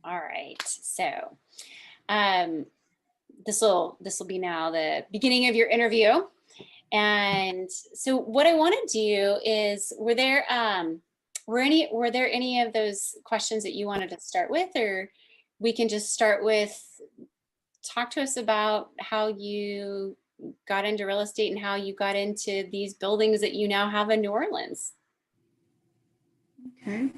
All right. So this will be now the beginning of your interview. And so what I want to do is, were there any of those questions that you wanted to start with, or we can just start with, talk to us about how you got into real estate and how you got into these buildings that you now have in New Orleans. Okay.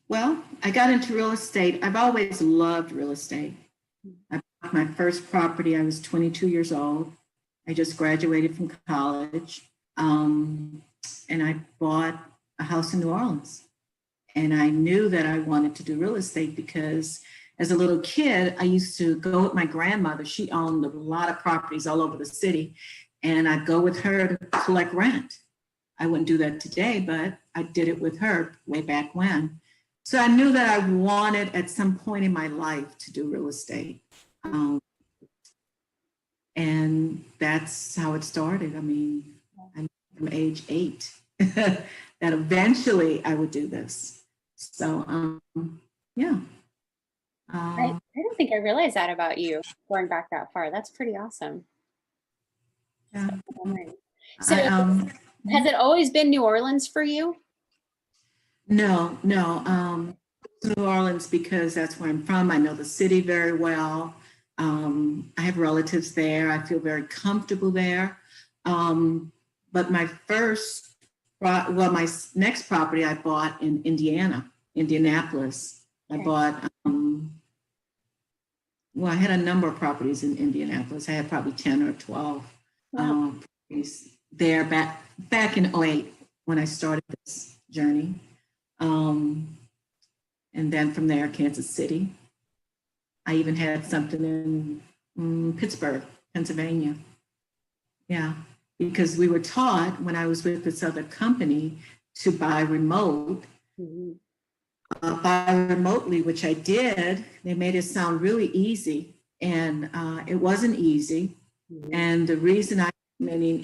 Well, I got into real estate. I've always loved real estate. I bought my first property. I was 22 years old. I just graduated from college. And I bought a house in New Orleans. And I knew that I wanted to do real estate because as a little kid, I used to go with my grandmother. She owned a lot of properties all over the city. And I'd go with her to collect rent. I wouldn't do that today, but I did it with her way back when. So I knew that I wanted at some point in my life to do real estate. And that's how it started. I mean, I'm from age 8 that eventually I would do this. So, yeah. I don't think I realized that about you, going back that far. That's pretty awesome. Yeah. So has it always been New Orleans for you? No. New Orleans because that's where I'm from. I know the city very well. I have relatives there. I feel very comfortable there. But my next property I bought in Indianapolis. Okay. I bought, I had a number of properties in Indianapolis. I had probably 10 or 12 properties there back in 2008 when I started this journey. And then from there, Kansas City. I even had something in Pittsburgh, Pennsylvania. Yeah, because we were taught when I was with this other company to buy remote. Buy remotely, which I did. They made it sound really easy, and it wasn't easy. And the reason I came in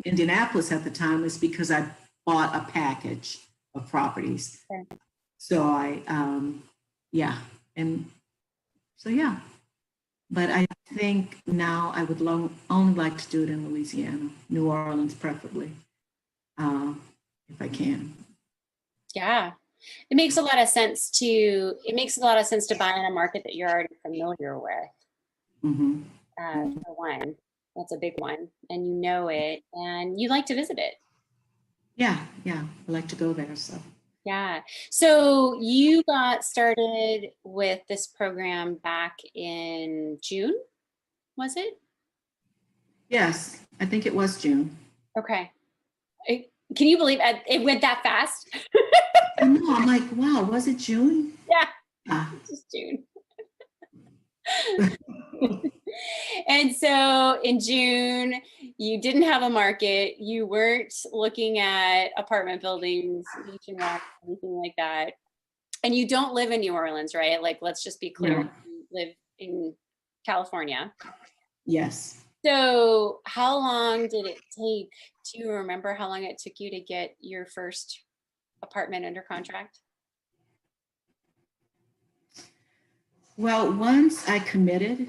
Indianapolis at the time was because I bought a package of properties. Okay. So but I think now I would only like to do it in Louisiana, New Orleans preferably, if I can. Yeah, it makes a lot of sense to buy in a market that you're already familiar with. For one, that's a big one, and you know it, and you like to visit it. Yeah, I like to go there, so. Yeah. So you got started with this program back in June, was it? Yes, I think it was June. Okay. Can you believe it went that fast? I know, I'm like, wow, was it June? Yeah, it's just June. And so in June, you didn't have a market. You weren't looking at apartment buildings, nationwide, anything like that. And you don't live in New Orleans, right? Like, let's just be clear. No. You live in California. Yes. So how long did it take? Do you remember how long it took you to get your first apartment under contract? Well, once I committed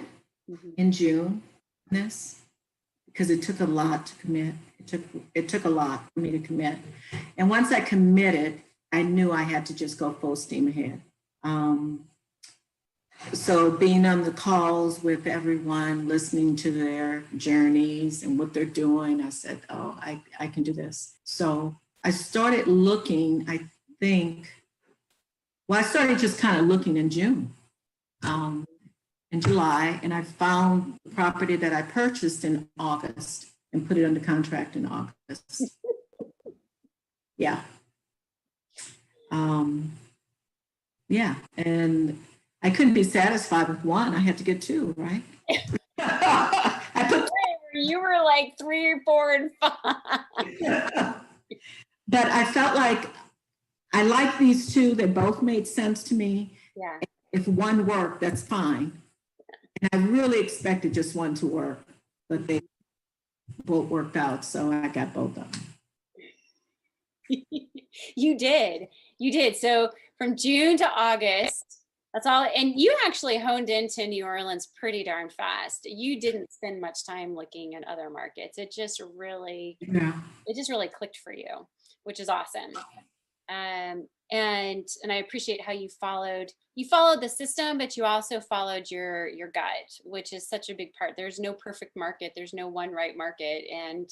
in June, because it took a lot to commit. It took a lot for me to commit. And once I committed, I knew I had to just go full steam ahead. So being on the calls with everyone, listening to their journeys and what they're doing, I said, oh, I can do this. So I started looking, I started just kind of looking in June. In July, and I found the property that I purchased in August and put it under contract in August. Yeah. And I couldn't be satisfied with one. I had to get two, right? You were like 3, 4, and 5. But I felt like I liked these two. They both made sense to me. Yeah. If one worked, that's fine. And I really expected just one to work, but they both worked out, so I got both of them. You did. So from June to August. That's all. And you actually honed into New Orleans pretty darn fast. You didn't spend much time looking at other markets. Yeah. It just really clicked for you, which is awesome. And I appreciate how you followed the system, but you also followed your gut, which is such a big part. There's no perfect market. There's no one right market. And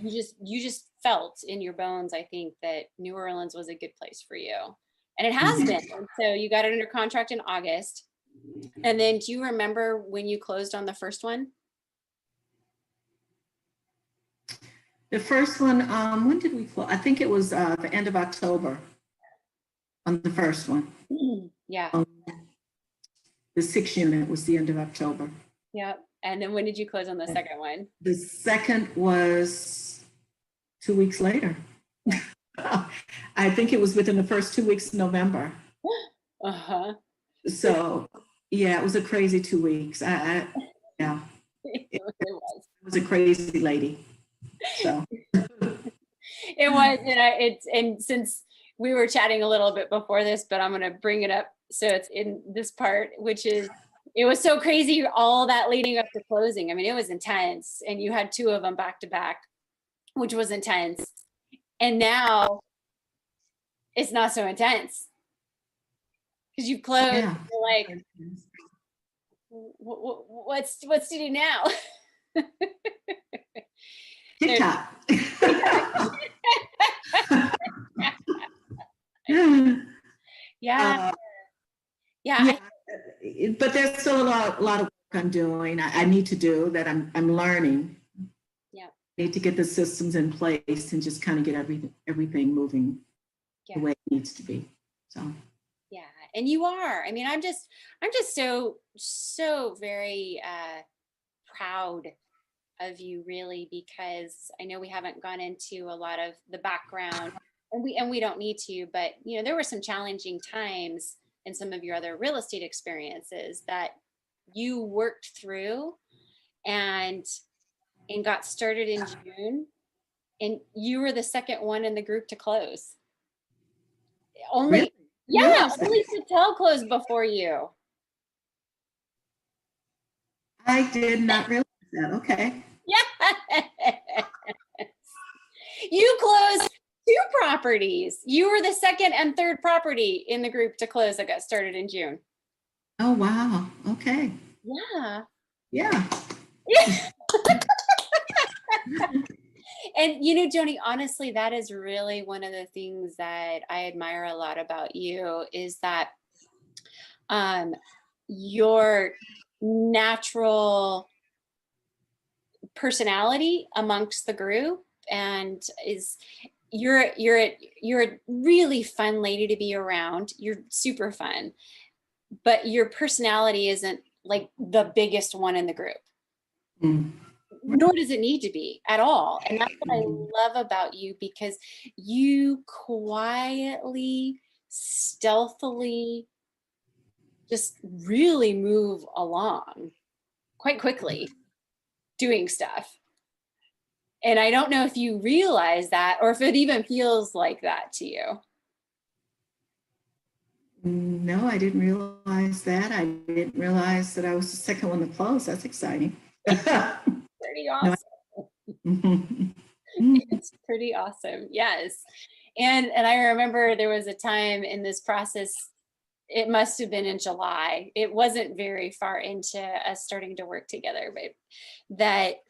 you just felt in your bones, I think, that New Orleans was a good place for you. And it has been. And so you got it under contract in August. And then do you remember when you closed on the first one? The first one, when did we close? I think it was the end of October on the first one. Yeah. The 6 unit was the end of October. Yep. And then when did you close on the second one? The second was 2 weeks later. I think it was within the first 2 weeks of November. Uh-huh. So yeah, it was a crazy 2 weeks. Yeah. It was. I was a crazy lady. So It was, and since we were chatting a little bit before this, but I'm gonna bring it up so it's in this part, which is it was so crazy all that leading up to closing. I mean, it was intense, and you had 2 of them back to back, which was intense. And now it's not so intense because you've closed. yeah. You're like, what's to do now? TikTok. Yeah. Yeah, but there's still a lot of work I'm doing. I need to do that. I'm learning. Yeah. I need to get the systems in place and just kind of get everything moving the way it needs to be. So. Yeah, and you are. I mean, I'm just so very proud of you, really, because I know we haven't gone into a lot of the background, and we don't need to, but you know, there were some challenging times in some of your other real estate experiences that you worked through and got started in June, and you were the second one in the group to close. Only, Really? yeah, only Patel closed before you. I did not realize that. Okay. Yeah. You closed 2 properties. You were the second and third property in the group to close that got started in June. Oh, wow. Okay. Yeah. Yeah. And you know, Joni, honestly, that is really one of the things that I admire a lot about you is that your natural personality amongst the group, and you're a really fun lady to be around. You're super fun, but your personality isn't like the biggest one in the group. Nor does it need to be at all. And that's what I love about you, because you quietly, stealthily just really move along quite quickly doing stuff. And I don't know if you realize that or if it even feels like that to you. No, I didn't realize that. I didn't realize that I was the second one to close. That's exciting. Pretty awesome. It's pretty awesome. Yes. And I remember there was a time in this process, it must have been in July. It wasn't very far into us starting to work together, but that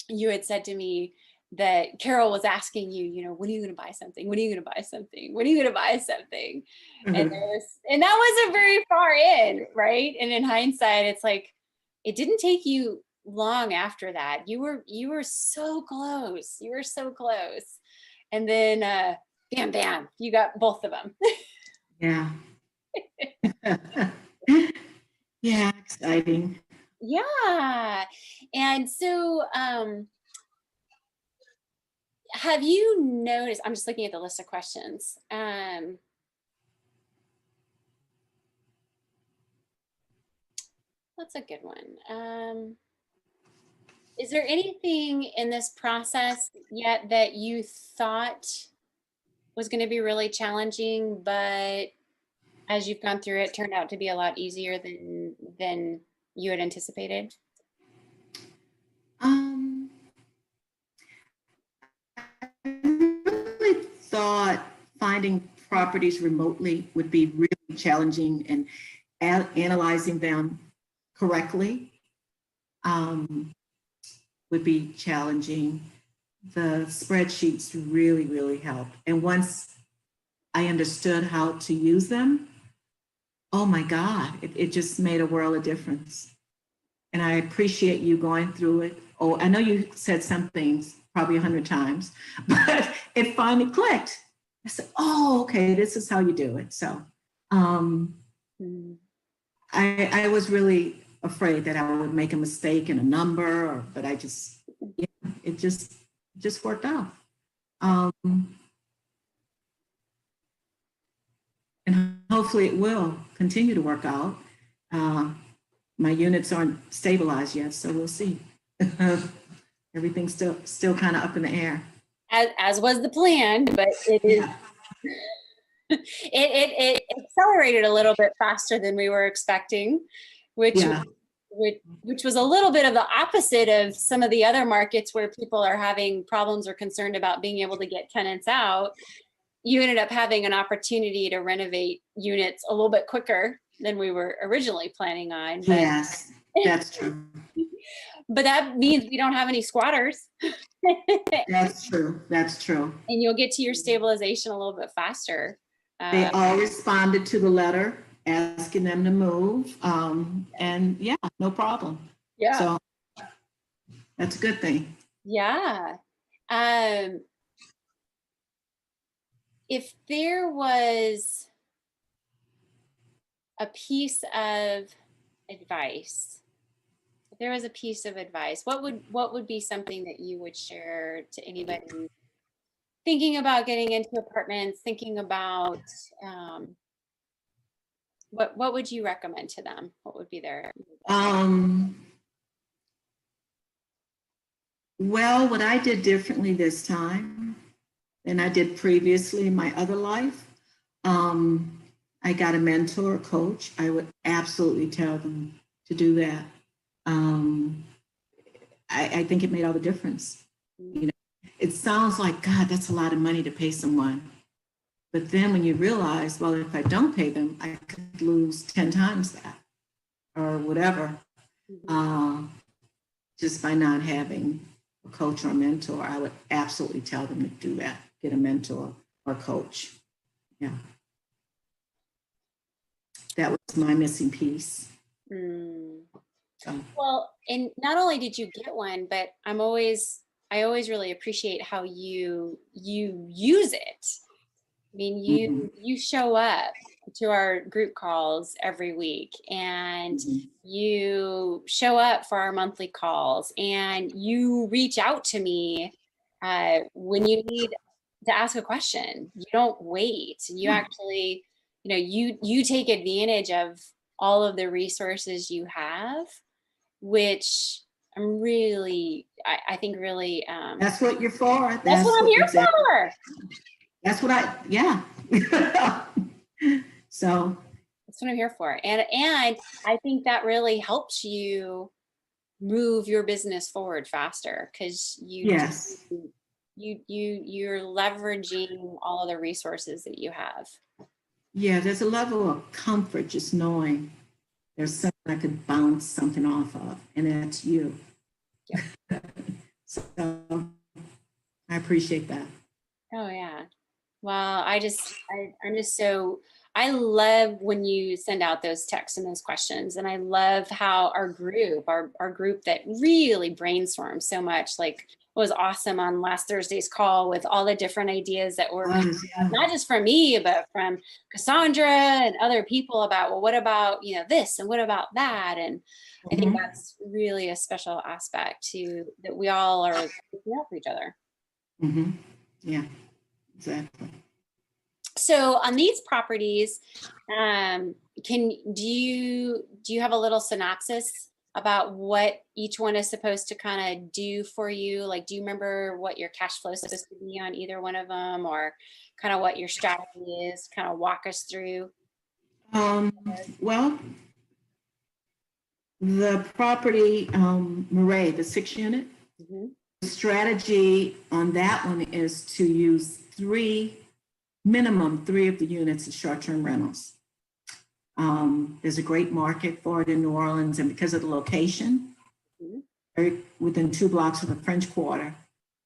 you had said to me that Carol was asking you, you know, when are you going to buy something? When are you going to buy something? When are you going to buy something? And that wasn't very far in, right? And in hindsight, it's like, it didn't take you long after that. You were so close. You were so close. And then bam, bam, you got both of them. Yeah. Yeah, exciting. Yeah. And so have you noticed, I'm just looking at the list of questions. That's a good one. Is there anything in this process yet that you thought was going to be really challenging, but as you've gone through it, turned out to be a lot easier than you had anticipated? Um, I really thought finding properties remotely would be really challenging, and analyzing them correctly would be challenging. The spreadsheets really, really help. And once I understood how to use them, oh my God, it just made a world of difference. And I appreciate you going through it. Oh, I know you said some things probably 100 times, but it finally clicked. I said, oh, okay, this is how you do it. So Mm. I was really afraid that I would make a mistake in a number, but I just, yeah, it just worked out. And hopefully it will continue to work out. My units aren't stabilized yet, so we'll see. Everything's still kind of up in the air. As was the plan, but it is Yeah, it accelerated a little bit faster than we were expecting, which yeah, which was a little bit of the opposite of some of the other markets where people are having problems or concerned about being able to get tenants out. You ended up having an opportunity to renovate units a little bit quicker than we were originally planning on. yes, that's true. But that means we don't have any squatters. That's true. That's true. And you'll get to your stabilization a little bit faster. They all responded to the letter asking them to move. And yeah, no problem. Yeah. So that's a good thing. Yeah. If there was a piece of advice, if there was a piece of advice, what would be something that you would share to anybody thinking about getting into apartments, thinking about what would you recommend to them? What would be their Um, well, what I did differently this time than I did previously in my other life, I got a mentor, a coach. I would absolutely tell them to do that. Um, I think it made all the difference. You know, it sounds like, God, that's a lot of money to pay someone. But then when you realize, well, if I don't pay them, I could lose 10 times that or whatever. Just by not having a coach or a mentor, I would absolutely tell them to do that. Get a mentor or coach. Yeah. That was my missing piece. Mm. So, Well, and not only did you get one, but I always really appreciate how you use it. I mean, you show up to our group calls every week, and you show up for our monthly calls, and you reach out to me when you need to ask a question. You don't wait. You actually, you take advantage of all of the resources you have, which I think really that's what you're for. that's what I'm here exactly. for. That's what yeah. So That's what I'm here for. And I think that really helps you move your business forward faster, because yes. you're leveraging all of the resources that you have. Yeah, there's a level of comfort just knowing there's something I could bounce something off of, and that's you. Yep. So I appreciate that. Oh yeah. Well, I'm just so, I love when you send out those texts and those questions. And I love how our group that really brainstorms so much, like was awesome on last Thursday's call with all the different ideas that were not just from me, but from Cassandra and other people about, well, what about, this and what about that? And I think that's really a special aspect to that we all are looking out for each other. Yeah, exactly. So on these properties, do you have a little synopsis about what each one is supposed to kind of do for you? Like, do you remember what your cash flow is supposed to be on either one of them, or kind of what your strategy is? Kind of walk us through. Well, the property, Murray, the 6-unit, Mm-hmm. the strategy on that one is to use minimum three of the units as short-term rentals. There's a great market for it in New Orleans, and because of the location, within 2 blocks of the French Quarter,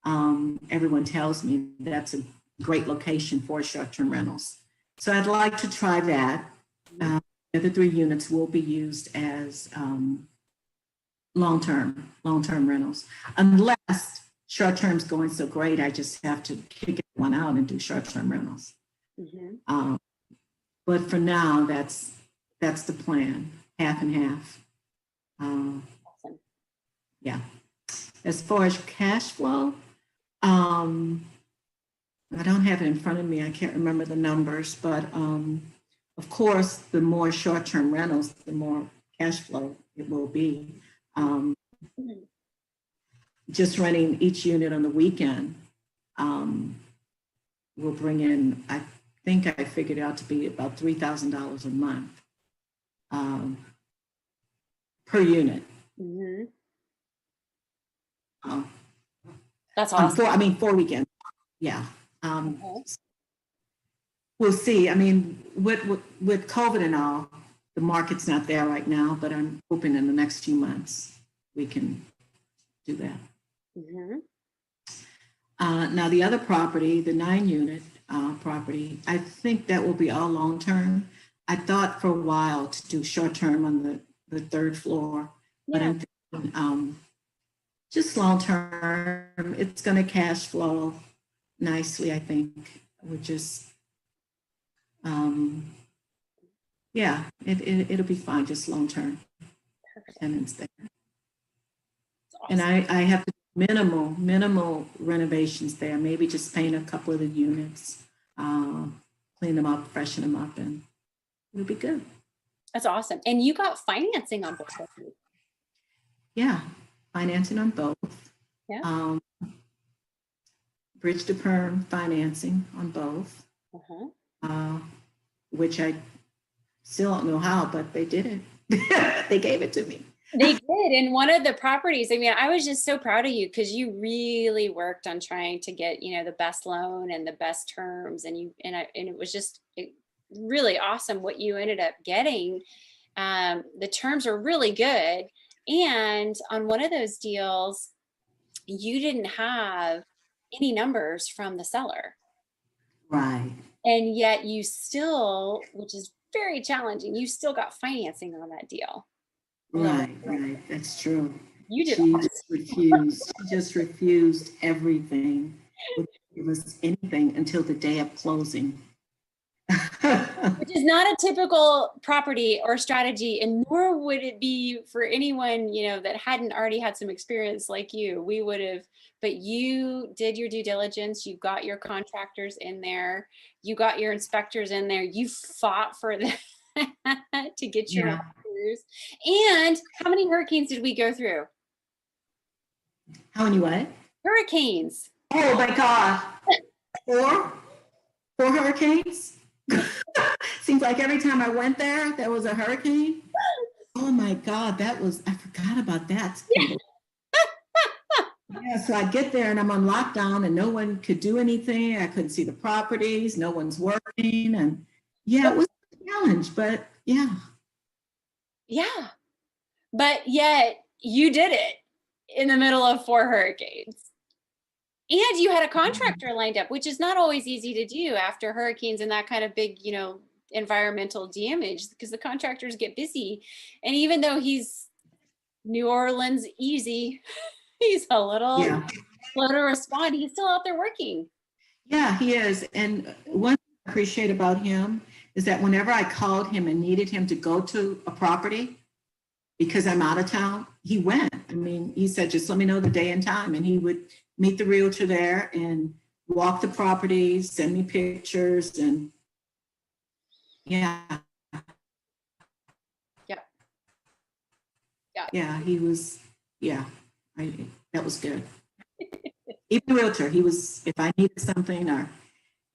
everyone tells me that's a great location for short-term rentals. So I'd like to try that. The other 3 units will be used as long-term rentals, unless short-term's going so great, I just have to kick one out and do short-term rentals. Mm-hmm. But for now, that's the plan, half and half. Awesome. Yeah. As far as cash flow, I don't have it in front of me. I can't remember the numbers, but of course, the more short-term rentals, the more cash flow it will be. Just running each unit on the weekend will bring in, I think I figured out to be about $3,000 a month per unit. Mm-hmm. That's awesome. 4 weekends. Yeah. Okay. We'll see. I mean, with COVID and all, the market's not there right now, but I'm hoping in the next few months we can do that. Mm-hmm. Now, the other property, the 9-unit property, I think that will be all long-term. I thought for a while to do short-term on the 3rd floor, but I'm thinking just long-term. It's going to cash flow nicely, I think. We're just, yeah, it'll be fine, just long-term tenants there. Awesome. And I have to minimal renovations there, maybe just paint a couple of the units, clean them up, freshen them up, and it'll be good. That's awesome. And you got financing on both of these. Yeah, financing on both. Yeah. Bridge to perm financing on both, which I still don't know how, but they did it. They gave it to me. They did. And one of the properties, I mean, I was just so proud of you because you really worked on trying to get, the best loan and the best terms. And it was just really awesome what you ended up getting. The terms are really good. And on one of those deals, you didn't have any numbers from the seller. Right. And yet you still, which is very challenging, you still got financing on that deal. Right. That's true. You did. She just refused everything. Wouldn't give us anything until the day of closing. Which is not a typical property or strategy, and nor would it be for anyone, that hadn't already had some experience like you. We would have, but you did your due diligence. You got your contractors in there. You got your inspectors in there. You fought for them to get your inspectors. And how many hurricanes did we go through? How many what? Hurricanes. Oh my God. 4 hurricanes? Seems like every time I went there was a hurricane. Oh my God, I forgot about that. Yeah, so I get there and I'm on lockdown and no one could do anything. I couldn't see the properties, no one's working. And yeah, it was a challenge, but yeah. Yeah, but yet you did it in the middle of 4 hurricanes. And you had a contractor lined up, which is not always easy to do after hurricanes and that kind of big, environmental damage, because the contractors get busy. And even though he's New Orleans easy, he's a little slow to respond. He's still out there working. Yeah, he is. And one thing I appreciate about him is that whenever I called him and needed him to go to a property because I'm out of town, he went. I mean, he said, just let me know the day and time. And he would meet the realtor there and walk the properties, send me pictures, and yeah. Yeah, he was, yeah, that was good. Even realtor, he was, if I needed something, or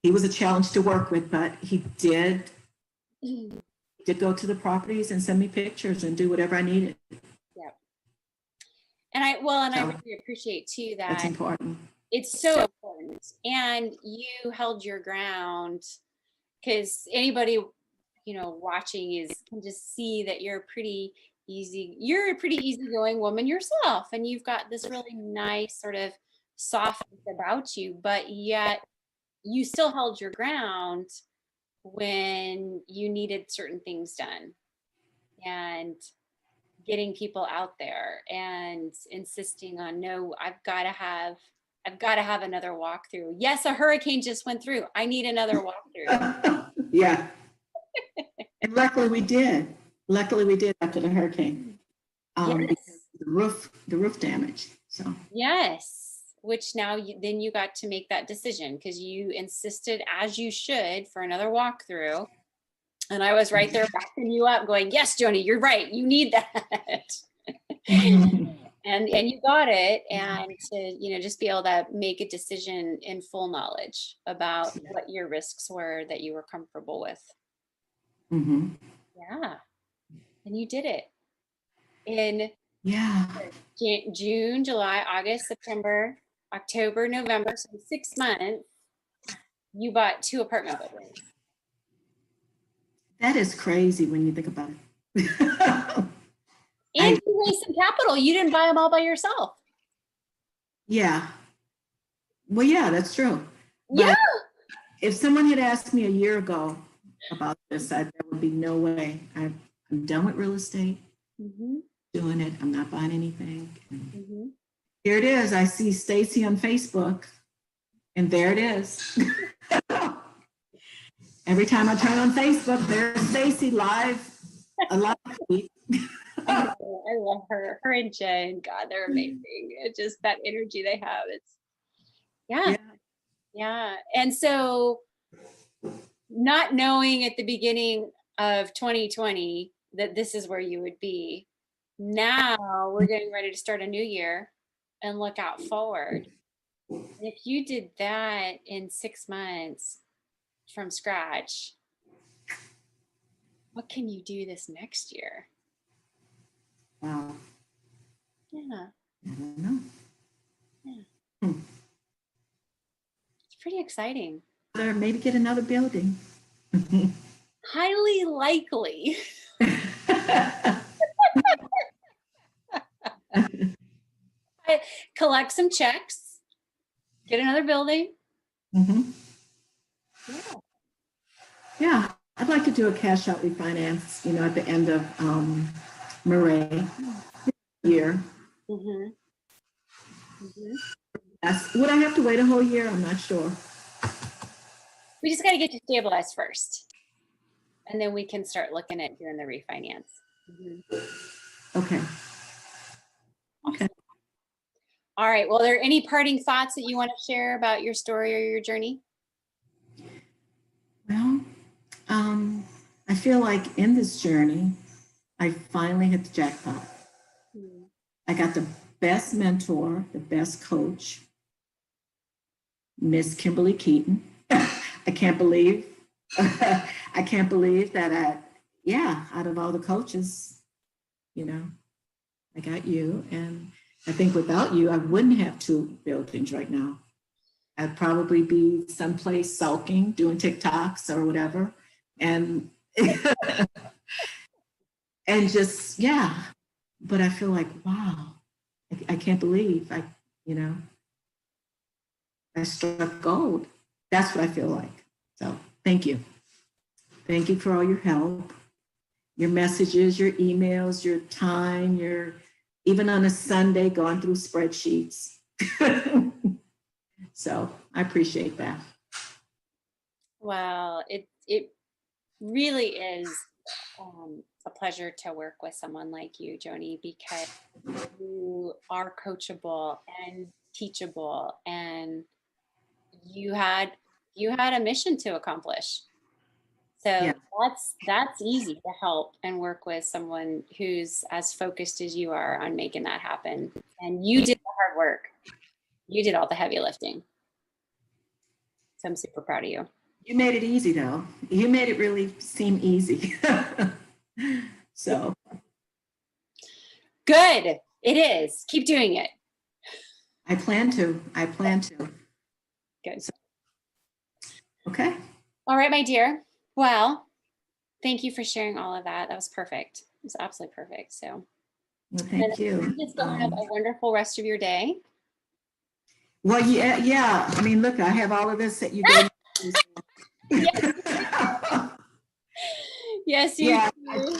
he was a challenge to work with, but he did go to the properties and send me pictures and do whatever I needed. Yeah. And I So really appreciate too that's that important. it's so important. And you held your ground, because anybody, watching can just see that you're a pretty easygoing woman yourself. And you've got this really nice sort of softness about you, but yet you still held your ground when you needed certain things done, and getting people out there and insisting on, no, I've got to have another walkthrough. Yes, a hurricane just went through. I need another walkthrough. Yeah. And luckily we did. Luckily we did after the hurricane. Because Yes. the roof damage. So Yes. Which now then you got to make that decision, because you insisted, as you should, for another walkthrough. And I was right there backing you up going, yes, Joni, you're right. You need that. And you got it. And to, just be able to make a decision in full knowledge about what your risks were that you were comfortable with. mhm. Yeah. And you did it in Yeah. June, July, August, September, October, November. So in 6 months, you bought 2 apartment buildings. That is crazy when you think about it. And you raised some capital. You didn't buy them all by yourself. Yeah. Well, yeah, that's true. Yeah. But if someone had asked me a year ago about this, there would be no way. I'm done with real estate, doing it. I'm not buying anything. Here it is. I see Stacy on Facebook, and there it is. Every time I turn on Facebook, there's Stacy live, a live feed. I love her and Jen. God, they're amazing. It's just that energy they have. It's yeah. And so, not knowing at the beginning of 2020 that this is where you would be, now we're getting ready to start a new year and look out forward. If you did that in 6 months from scratch, what can you do this next year? Wow. Yeah. I don't know. Yeah. It's pretty exciting. Or maybe get another building. Highly likely. Collect some checks, get another building. Yeah, I'd like to do a cash out refinance, at the end of Murray year. Would I have to wait a whole year? I'm not sure. We just got to get you stabilized first, and then we can start looking at doing the refinance. Okay. All right. Well, are there any parting thoughts that you want to share about your story or your journey? Well, I feel like in this journey, I finally hit the jackpot. I got the best mentor, the best coach, Miss Kimberly Keaton. I can't believe that out of all the coaches, I got you. And I think without you, I wouldn't have 2 buildings right now. I'd probably be someplace sulking, doing TikToks or whatever. And and just, but I feel like, wow, I can't believe I struck gold. That's what I feel like. So thank you. Thank you for all your help, your messages, your emails, your time, even on a Sunday going through spreadsheets. So I appreciate that. Well, it really is a pleasure to work with someone like you, Joni, because you are coachable and teachable, and you had a mission to accomplish. So Yeah. that's easy to help and work with someone who's as focused as you are on making that happen. And you did the hard work. You did all the heavy lifting. So I'm super proud of you. You made it easy though. You made it really seem easy. So Good. It is. Keep doing it. I plan to. Good. Okay. All right, my dear. Well, thank you for sharing all of that. That was perfect. It was absolutely perfect. So Well, thank you. just go have a wonderful rest of your day. Well, yeah. I mean, look, I have all of this that you gave me. Yes, you Yeah. do.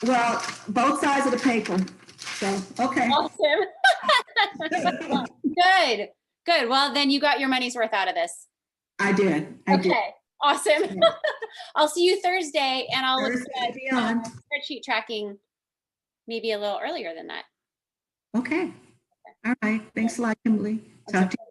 Well, both sides of the paper. So, okay. Awesome. Good. Good. Well, then you got your money's worth out of this. I did. Okay. Awesome. Yeah. I'll see you Thursday, and I'll look at Beyond. spreadsheet tracking maybe a little earlier than that. Okay. All right. Thanks a lot, Kimberly. Talk to you.